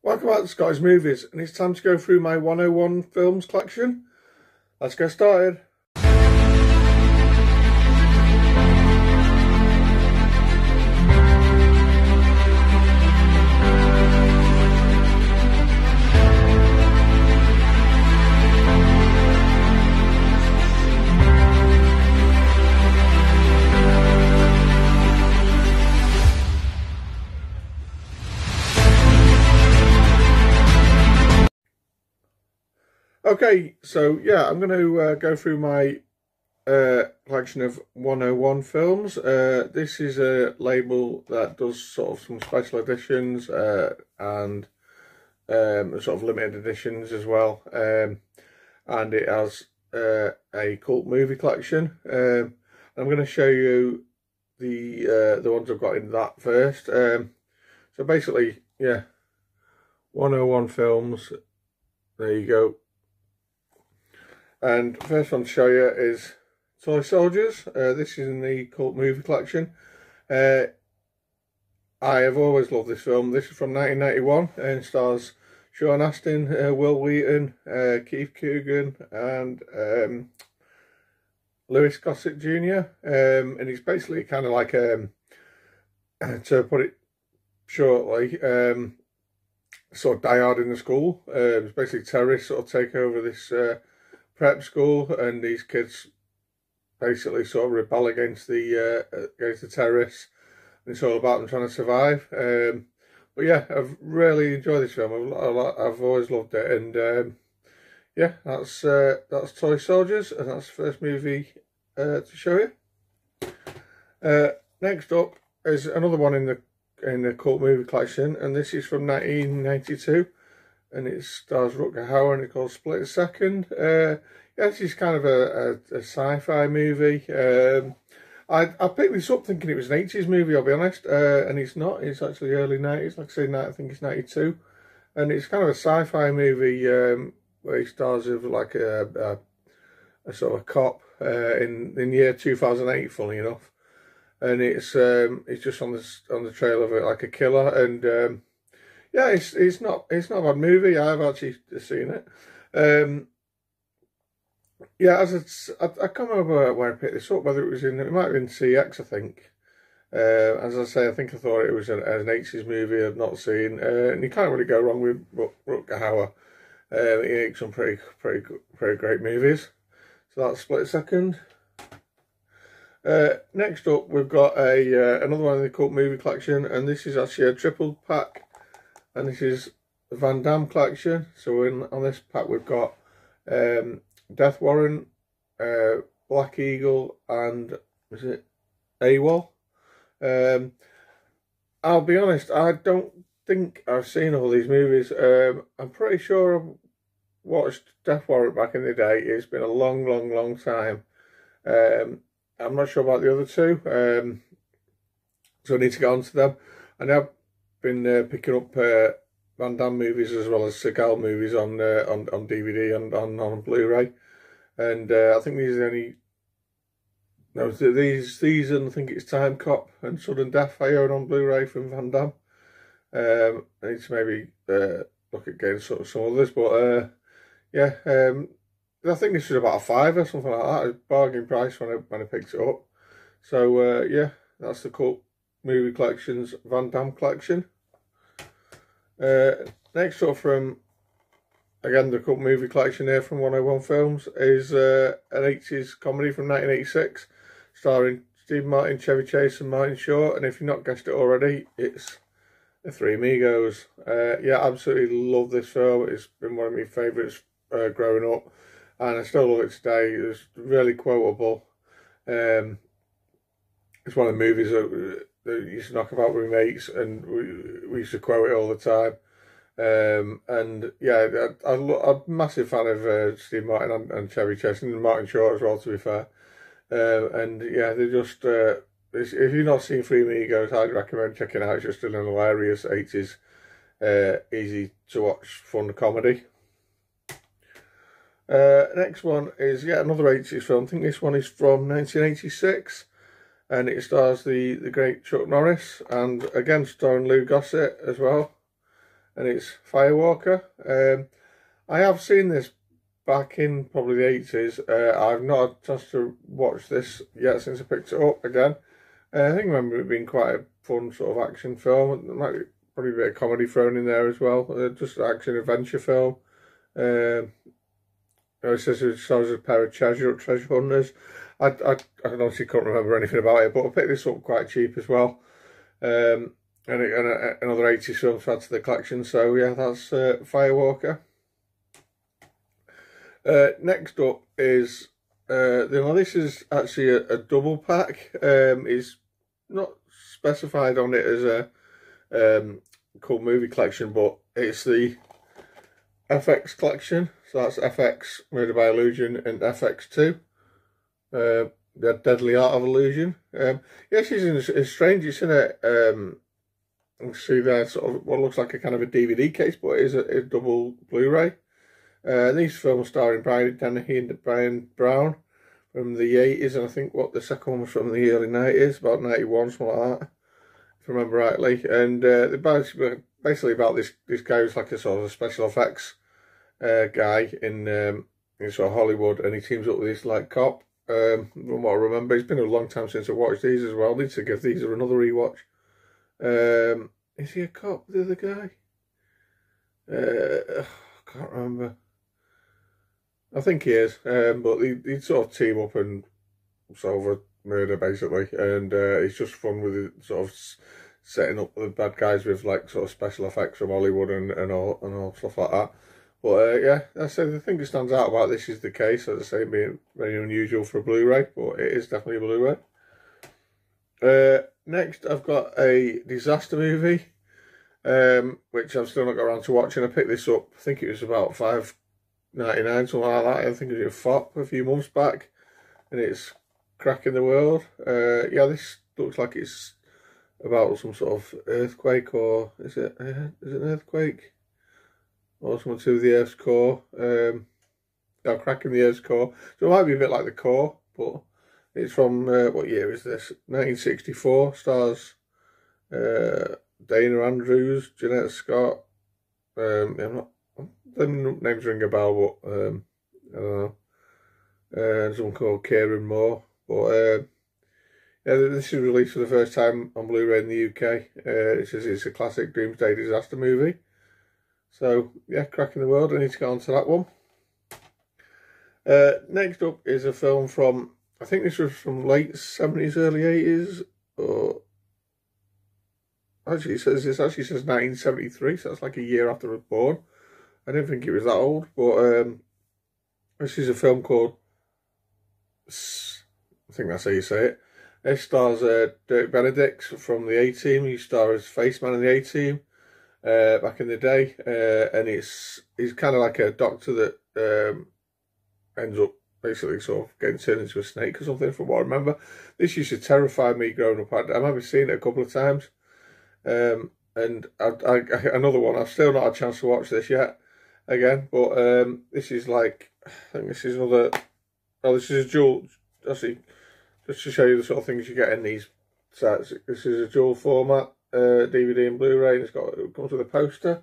Welcome back to Scottish Movies, and it's time to go through my 101 films collection. Let's get started. Okay, so yeah, I'm going to go through my collection of 101 films. This is a label that does sort of some special editions and sort of limited editions as well. And it has a cult movie collection. I'm going to show you the ones I've got in that first. So basically, yeah, 101 films. There you go. And first one to show you is Toy Soldiers. This is in the cult movie collection. I have always loved this film. This is from 1991 and stars Sean Astin, Will Wheaton, Keith Coogan and Louis Gossett Jr. And it's basically kind of like, to put it shortly, sort of Die Hard in the school. It's basically terrorists sort of take over this prep school, and these kids basically sort of rebel against the terrorists, and it's all about them trying to survive. But yeah, I've really enjoyed this film. I've always loved it, and yeah, that's Toy Soldiers, and that's the first movie to show you. Next up is another one in the cult movie collection, and this is from 1992. And it stars Rutger Hauer, and it's called Split Second. Yeah, this is kind of a sci-fi movie. I picked this up thinking it was an 80s movie, I'll be honest, and it's not. It's actually early 90s, like I say, I think it's 92. And it's kind of a sci-fi movie where he stars as like a sort of cop in the year 2008, funny enough. And it's just on the trail of it like a killer, and yeah, it's not a bad movie. I've actually seen it. Yeah, I can't remember where I picked this up. Whether it might have been CX, I think. As I say, I think I thought it was an 80s movie I'd not seen, and you can't really go wrong with Rutger Hauer. He makes some pretty great movies. So that's Split Second. Next up, we've got another one in the cult movie collection, and this is actually a triple pack. And this is the Van Damme collection. So on this pack we've got Death Warrant, Black Eagle, and is it AWOL? I'll be honest, I don't think I've seen all these movies. I'm pretty sure I've watched Death Warrant back in the day. It's been a long time. I'm not sure about the other two, so I need to get on to them. And I've been picking up Van Damme movies as well as Seagal movies on DVD and on Blu-ray, and I think these are the only. No, these and I think it's Time Cop and Sudden Death I own on Blu-ray from Van Damme. I need to maybe look at getting some others, but yeah, I think this was about a £5 or something like that. A bargain price when I picked it up. So yeah, that's the cult movie collection's Van Damme collection. Next up from, again, the cult movie collection here from 101 Films is an 80s comedy from 1986 starring Steve Martin, Chevy Chase and Martin Short, and if you've not guessed it already, it's The Three Amigos. Yeah, absolutely love this film. It's been one of my favourites growing up, and I still love it today. It's really quotable. It's one of the movies that used to knock about with my mates, and we used to quote it all the time. And yeah, I'm a massive fan of Steve Martin and Chevy Chase and Martin Short as well, to be fair. And yeah, they're just if you've not seen Three Amigos, I'd recommend checking it out. It's just an hilarious 80s easy to watch fun comedy. Next one is yet another 80s film. I think this one is from 1986. And it stars the great Chuck Norris, and again starring Lou Gossett as well. and it's Firewalker. I have seen this back in probably the 80s. I've not had a chance to watch this yet since I picked it up again. I think I remember it being quite a fun sort of action film. There might be probably a bit of comedy thrown in there as well. Just an action adventure film. It says it stars a pair of treasure hunters. I honestly can't remember anything about it, but I picked this up quite cheap as well. And another 80s film to add to the collection. So yeah, that's Firewalker. Next up is this is actually a double pack. It's not specified on it as a cool movie collection, but it's the FX collection. So that's FX Murder by Illusion and FX2. The Deadly Art of Illusion. Yeah, it's strange. It's in a you can see there sort of what looks like a kind of a DVD case, but it is a double Blu-ray. These films starring Brian Dennehy and Brian Brown from the 80s, and I think the second one was from the early 90s, about 91, something like that, if I remember rightly. And they're basically about this guy who's like a sort of a special effects guy in sort of Hollywood, and he teams up with this like cop. From what I remember, it's been a long time since I watched these as well. I need to give these another rewatch. Is he a cop, the other guy? I can't remember. I think he is, but he'd sort of team up and solve a murder basically, and it's just fun with it, sort of setting up the bad guys with like sort of special effects from Hollywood and all stuff like that. But yeah, I say the thing that stands out about this is the case, as I say, being very unusual for a Blu-ray, but it is definitely a Blu-ray. Next, I've got a disaster movie, which I've still not got around to watching. I picked this up, I think it was about $5.99, something like that. I think it was a FOP a few months back, and it's Cracking the World. Yeah, this looks like it's about some sort of earthquake, or is it an earthquake? Or something to do with the Earth's core. Cracking the Earth's core. So it might be a bit like The Core, but it's from, what year is this? 1964. Stars Dana Andrews, Jeanette Scott. The names ring a bell, but I don't know. And someone called Kieran Moore. But yeah, this is released for the first time on Blu-ray in the UK. It says it's a classic doomsday disaster movie. So yeah, Cracking the World. I need to get onto that one. Next up is a film from, I think this was from late 70s, early 80s, or actually it says 1973, so that's like a year after I was born. I didn't think it was that old, but this is a film called, I think that's how you say it. It stars Dirk Benedict from the A-Team. He stars Faceman in the A-Team. Back in the day, and he's kind of like a doctor that ends up basically sort of getting turned into a snake or something, from what I remember. This used to terrify me growing up. I remember seeing it a couple of times, and another one, I've still not had a chance to watch this yet again, but this is like, I think this is another, this is a dual, actually, just to show you the sort of things you get in these sets. This is a dual format DVD and Blu-ray, and it comes with a poster,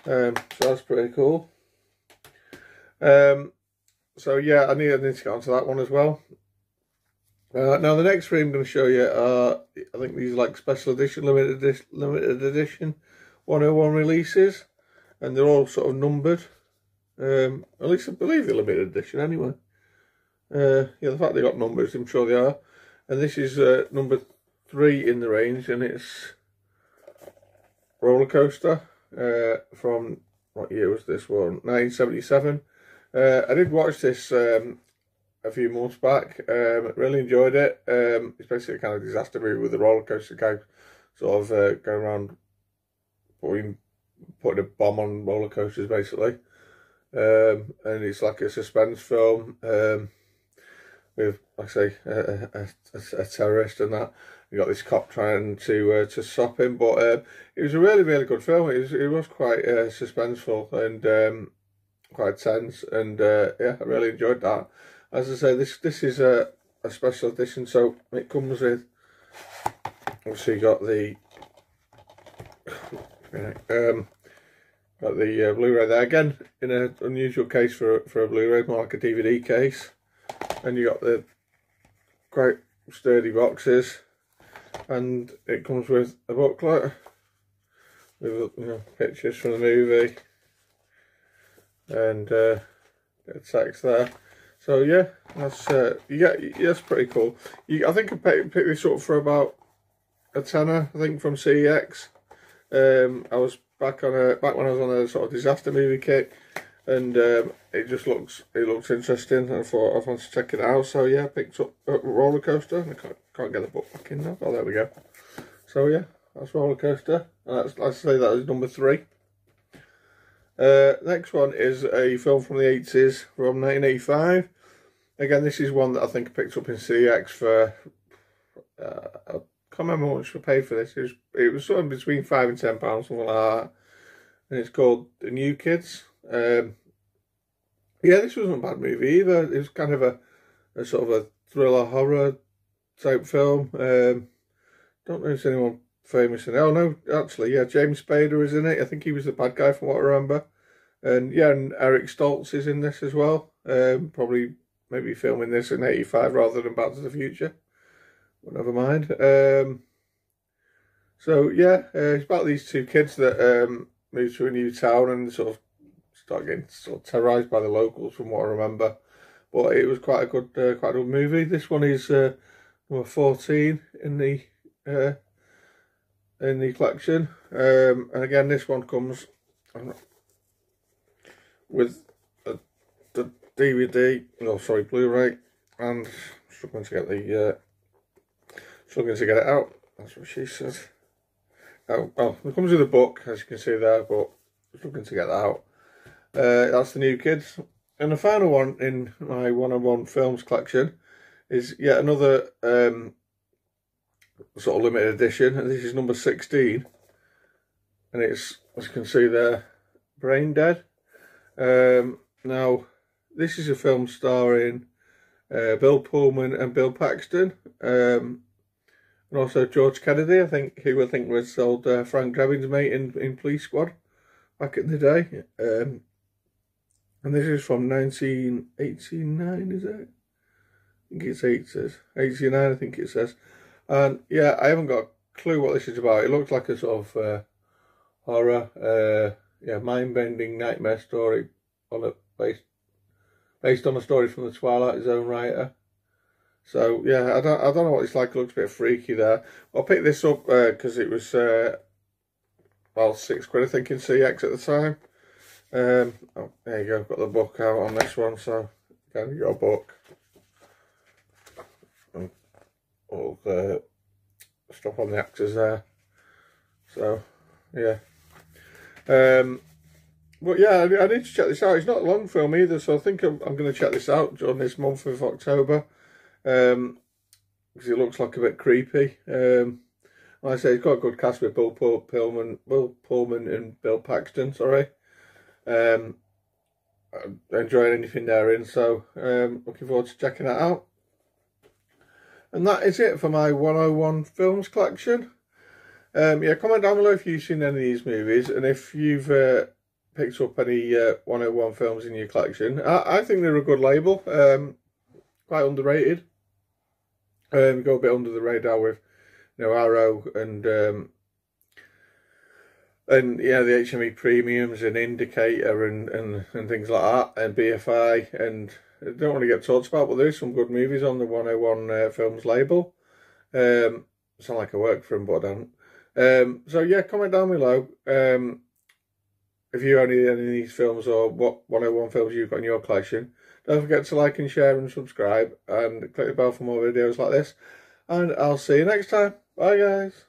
so that's pretty cool. So yeah, I need to get onto that one as well. Now the next three I'm going to show you are, I think these are like special edition, limited edition 101 releases, and they're all sort of numbered. At least I believe they're limited edition anyway. Yeah, the fact they got numbers, I'm sure they are. And this is number 3 in the range, and it's Roller Coaster from, what year was this one? 1977. I did watch this a few months back. Really enjoyed it. It's basically a kind of disaster movie with the roller coaster guy sort of going around putting a bomb on roller coasters basically. And it's like a suspense film with, like I say, a terrorist and that. You got this cop trying to stop him, but it was a really, really good film. It was quite suspenseful and quite tense, and yeah, I really enjoyed that. As I say, this is a special edition, so it comes with, obviously you got the got the Blu-ray there again in an unusual case for a Blu-ray, more like a DVD case. And you got the quite sturdy boxes, and it comes with a booklet with, you know, pictures from the movie and a bit of text there. So yeah, that's that's pretty cool. I think I picked this up for about a tenner, I think, from CEX. I was back when I was on a sort of disaster movie kick, and it looks interesting, and I thought I wanted to check it out. So yeah, I picked up Roller Coaster, and I can't get the book back in now. Oh, there we go. So yeah, that's Roller Coaster, and let's say that is number 3. Next one is a film from the 80s, from 1985. Again, this is one that I think I picked up in CX for, I can't remember how much I paid for this. It was something between £5 and £10, something like that. And it's called The New Kids. Yeah, this wasn't a bad movie either. It was kind of a sort of a thriller horror type film. Don't know if there's anyone famous in it. Oh no, actually, yeah, James Spader is in it. I think he was the bad guy from what I remember. And yeah, and Eric Stoltz is in this as well. Probably maybe filming this in 85 rather than Back to the Future. But never mind. So yeah, it's about these 2 kids that move to a new town and sort of start getting sort of terrorised by the locals, from what I remember. But it was quite a good movie. This one is number 14 in the collection. And again, this one comes with the DVD, oh sorry, Blu-ray, and struggling to get it out. That's what she said. Oh, well, it comes with a book, as you can see there, but struggling to get that out. That's The New Kids. And the final one in my 101 films collection is yet another sort of limited edition, and this is number 16. And it's, as you can see there, Brain Dead. Now, this is a film starring Bill Pullman and Bill Paxton, and also George Kennedy, who I think was old Frank Drebin's mate in Police Squad back in the day. And this is from 1989, is it? I think it's 89, I think it says. And yeah, I haven't got a clue what this is about. It looks like a sort of horror, yeah, mind-bending nightmare story based on a story from the Twilight Zone writer. So yeah, I don't know what it's like. It looks a bit freaky there. I'll pick this up because it was well, £6 I think in CX at the time. Oh, there you go. Got the book out on this one, so again, your book. And all the stuff on the actors there. So yeah. But yeah, I need to check this out. It's not a long film either, so I think I'm going to check this out during this month of October. Because it looks like a bit creepy. Like I say, it's got a good cast with Bill Pullman and Bill Paxton, sorry. Enjoying anything therein, so looking forward to checking that out. And that is it for my 101 films collection. Yeah, comment down below if you've seen any of these movies, and if you've picked up any 101 films in your collection. I think they're a good label, quite underrated. Go a bit under the radar with, you know, Arrow and yeah, the HME Premiums and Indicator and things like that, and BFI, and I don't want to get talked about, but there is some good movies on the 101 films label. Sound like I work for them, but I don't. So yeah, comment down below if you own any of these films or what 101 films you've got in your collection. Don't forget to like and share and subscribe, and click the bell for more videos like this. And I'll see you next time. Bye guys.